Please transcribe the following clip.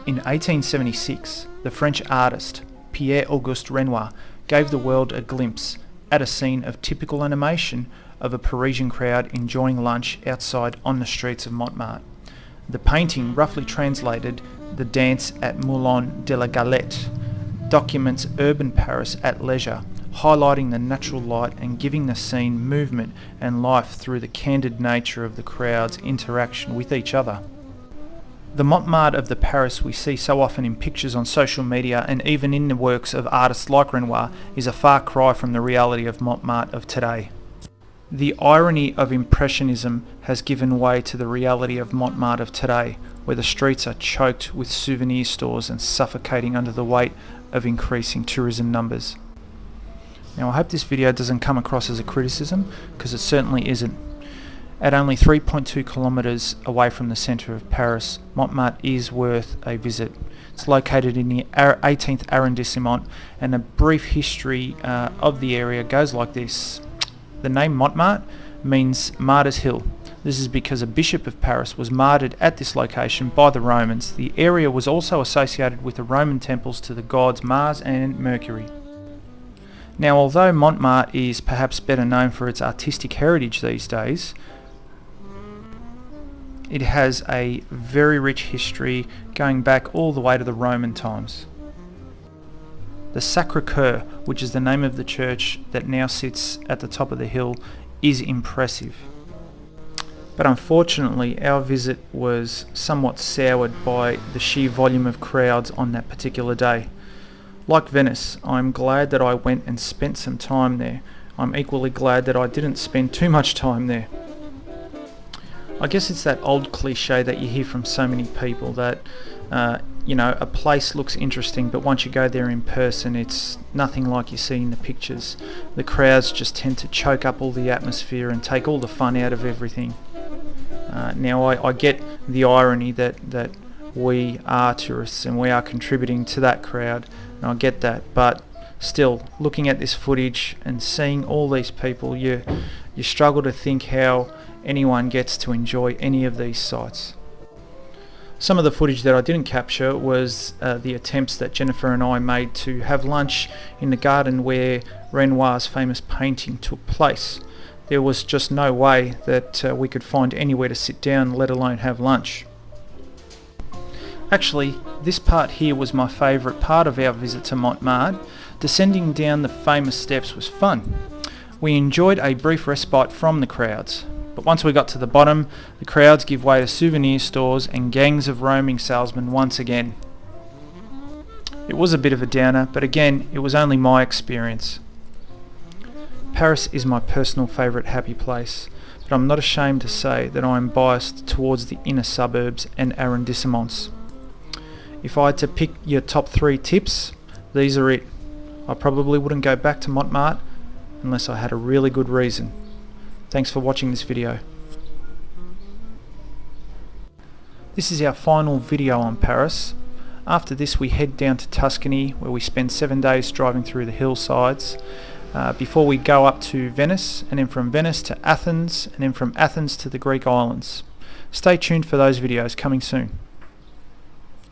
In 1876, the French artist Pierre-Auguste Renoir gave the world a glimpse at a scene of typical animation of a Parisian crowd enjoying lunch outside on the streets of Montmartre. The painting, roughly translated the dance at Moulin de la Galette, documents urban Paris at leisure, highlighting the natural light and giving the scene movement and life through the candid nature of the crowd's interaction with each other. The Montmartre of the Paris we see so often in pictures on social media and even in the works of artists like Renoir is a far cry from the reality of Montmartre of today. The irony of Impressionism has given way to the reality of Montmartre of today, where the streets are choked with souvenir stores and suffocating under the weight of increasing tourism numbers. Now, I hope this video doesn't come across as a criticism, because it certainly isn't. At only 3.2 kilometres away from the centre of Paris, Montmartre is worth a visit. It's located in the 18th arrondissement, and a brief history of the area goes like this. The name Montmartre means Martyr's Hill. This is because a bishop of Paris was martyred at this location by the Romans. The area was also associated with the Roman temples to the gods Mars and Mercury. Now, although Montmartre is perhaps better known for its artistic heritage these days, it has a very rich history going back all the way to the Roman times. The Sacré-Cœur, which is the name of the church that now sits at the top of the hill, is impressive. But unfortunately, our visit was somewhat soured by the sheer volume of crowds on that particular day. Like Venice, I'm glad that I went and spent some time there. I'm equally glad that I didn't spend too much time there. I guess it's that old cliche that you hear from so many people that, a place looks interesting, but once you go there in person, it's nothing like you see in the pictures. The crowds just tend to choke up all the atmosphere and take all the fun out of everything. Now, I get the irony that we are tourists and we are contributing to that crowd, and I get that, but still, looking at this footage and seeing all these people, you struggle to think how anyone gets to enjoy any of these sights. Some of the footage that I didn't capture was the attempts that Jennifer and I made to have lunch in the garden where Renoir's famous painting took place. There was just no way that we could find anywhere to sit down, let alone have lunch. Actually, this part here was my favourite part of our visit to Montmartre. Descending down the famous steps was fun. We enjoyed a brief respite from the crowds. But once we got to the bottom, the crowds give way to souvenir stores and gangs of roaming salesmen once again. It was a bit of a downer, but again, it was only my experience. Paris is my personal favourite happy place, but I'm not ashamed to say that I am biased towards the inner suburbs and arrondissements. If I had to pick your top 3 tips, these are it. I probably wouldn't go back to Montmartre unless I had a really good reason. Thanks for watching this video. This is our final video on Paris. After this, we head down to Tuscany, where we spend 7 days driving through the hillsides before we go up to Venice, and then from Venice to Athens, and then from Athens to the Greek islands. Stay tuned for those videos coming soon.